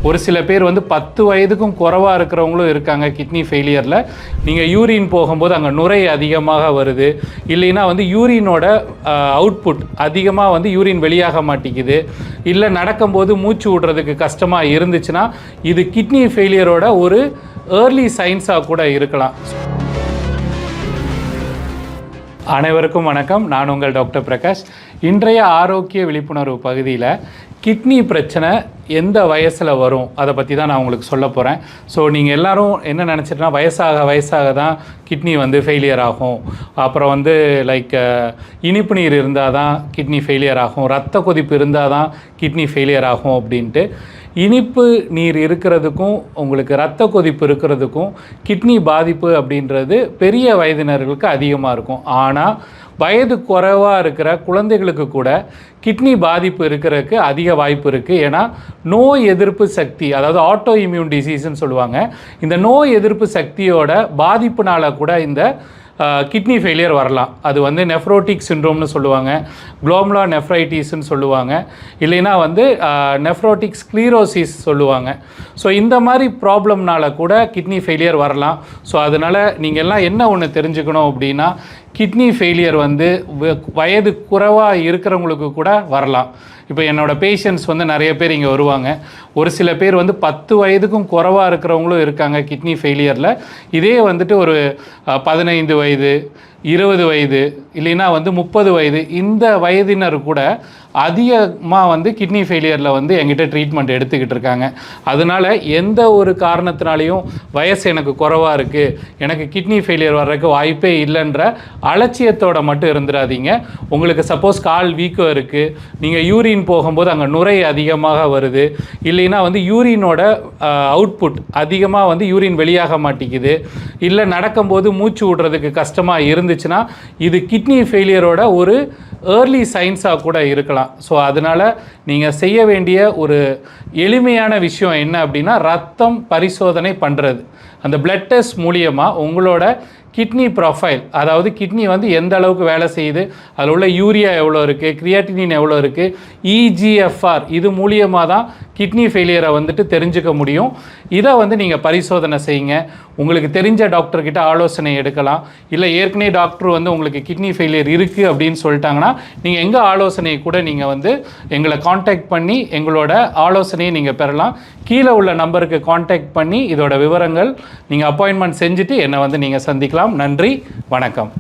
ஒரு சில பேர் வந்து 10 வயதுக்கும் குறைவாக இருக்கிறவங்களும் இருக்காங்க கிட்னி ஃபெயிலியரில். நீங்கள் யூரின் போகும்போது அங்கே நுரை அதிகமாக வருது, இல்லைன்னா வந்து யூரினோட அவுட்புட் அதிகமாக வந்து யூரின் வெளியாக மாட்டேங்குது, இல்லை நடக்கும்போது மூச்சு விடுறதுக்கு கஷ்டமாக இருந்துச்சுன்னா இது கிட்னி ஃபெயிலியரோட ஒரு ஏர்லி சைன்ஸாக கூட இருக்கலாம். அனைவருக்கும் வணக்கம். நான் உங்கள் டாக்டர் பிரகாஷ். இன்றைய ஆரோக்கிய விழிப்புணர்வு பகுதியில் கிட்னி பிரச்சனை எந்த வயசில் வரும் அதை பற்றி தான் நான் உங்களுக்கு சொல்ல போகிறேன். ஸோ நீங்கள் எல்லோரும் என்ன நினச்சிட்டுனா வயசாக தான் கிட்னி வந்து ஃபெயிலியர் ஆகும், அப்புறம் வந்து இனிப்பு நீர் இருந்தால் தான் கிட்னி ஃபெயிலியர் ஆகும், ரத்த கொதிப்பு இருந்தால் தான் கிட்னி ஃபெயிலியர் ஆகும் அப்படின்ட்டு. இனிப்பு நீர் இருக்கிறதுக்கும் உங்களுக்கு ரத்த கொதிப்பு இருக்கிறதுக்கும் கிட்னி பாதிப்பு அப்படின்றது பெரிய வயதினர்களுக்கு அதிகமாக இருக்கும். ஆனால் வயது குறைவாக இருக்கிற குழந்தைகளுக்கு கூட கிட்னி பாதிப்பு இருக்கிறதுக்கு அதிக வாய்ப்பு இருக்குது. ஏன்னா நோய் எதிர்ப்பு சக்தி, அதாவது ஆட்டோ இம்யூன் டிசீஸ்ன்னு சொல்லுவாங்க, இந்த நோய் எதிர்ப்பு சக்தியோட பாதிப்புனால கூட இந்த கிட்னி ஃபெயிலியர் வரலாம். அது வந்து நெஃப்ரோட்டிக் சிண்ட்ரோம்னு சொல்லுவாங்க, குளோமலா நெஃப்ரைட்டிஸ்ன்னு சொல்லுவாங்க, இல்லைன்னா வந்து நெஃப்ரோட்டிக் ஸ்க்ளீரோசிஸ் சொல்லுவாங்க. ஸோ இந்த மாதிரி ப்ராப்ளம்னால கூட கிட்னி ஃபெயிலியர் வரலாம். ஸோ அதனால் நீங்கள் எல்லாம் என்ன ஒன்று தெரிஞ்சுக்கணும் அப்படின்னா, கிட்னி ஃபெயிலியர் வந்து வயது குறைவாக இருக்கிறவங்களுக்கு கூட வரலாம். இப்போ என்னோடய பேஷண்ட்ஸ் வந்து நிறைய பேர் இங்கே வருவாங்க. ஒரு சில பேர் வந்து 10 வயதுக்கும் குறைவாக இருக்கிறவங்களும் இருக்காங்க கிட்னி ஃபெயிலியரில். இதே வந்துட்டு ஒரு 15 வயது, 20 வயது, இல்லைன்னா வந்து 30 வயது, இந்த வயதினர் கூட அதிகமாக வந்து கிட்னி ஃபெயிலியரில் வந்து எங்கிட்ட ட்ரீட்மெண்ட் எடுத்துக்கிட்டு இருக்காங்க. அதனால் எந்த ஒரு காரணத்தினாலையும் வயசு எனக்கு குறைவாக இருக்குது, எனக்கு கிட்னி ஃபெயிலியர் வர்றதுக்கு வாய்ப்பே இல்லைன்ற அலட்சியத்தோடு மட்டும் இருந்துடாதீங்க. உங்களுக்கு சப்போஸ் கால் வீக்கம் இருக்குது, நீங்கள் யூரின் போகும்போது அங்கே நுரை அதிகமாக வருது, இல்லைன்னா வந்து யூரினோட அவுட்புட் அதிகமாக வந்து யூரின் வெளியாக மாட்டேங்குது, இல்லை நடக்கும்போது மூச்சு விடுறதுக்கு கஷ்டமாக இருந்துச்சுன்னா இது கிட்னி ஃபெயிலியரோட ஒரு ஏர்லி சைன்ஸாக கூட இருக்கலாம். ஸோ அதனால் நீங்கள் செய்ய வேண்டிய ஒரு எளிமையான விஷயம் என்ன அப்படின்னா, ரத்தம் பரிசோதனை பண்ணுறது. அந்த பிளட் டெஸ்ட் மூலியமாக உங்களோட கிட்னி ப்ரொஃபைல், அதாவது கிட்னி வந்து எந்த அளவுக்கு வேலை செய்யுது, அதில் உள்ள யூரியா எவ்வளோ இருக்குது, கிரியாட்டினின் எவ்வளோ இருக்குது, EGFR, இது மூலியமாக தான் கிட்னி ஃபெயிலியரை வந்துட்டு தெரிஞ்சுக்க முடியும். இதை வந்து நீங்கள் பரிசோதனை செய்யுங்க. உங்களுக்கு தெரிஞ்ச டாக்டர்கிட்ட ஆலோசனை எடுக்கலாம். இல்லை ஏற்கனவே டாக்டர் வந்து உங்களுக்கு கிட்னி ஃபெயிலியர் இருக்குது அப்படின்னு சொல்லிட்டாங்கன்னா நீங்கள் எங்கள் ஆலோசனையை கூட நீங்கள் வந்து எங்களை காண்டாக்ட் பண்ணி எங்களோட ஆலோசனையை நீங்கள் பெறலாம். கீழே உள்ள நம்பருக்கு காண்டாக்ட் பண்ணி இதோட விவரங்கள் நீங்கள் அப்பாயின்மெண்ட் செஞ்சுட்டு என்னை வந்து நீங்கள் சந்திக்கலாம். நன்றி, வணக்கம்.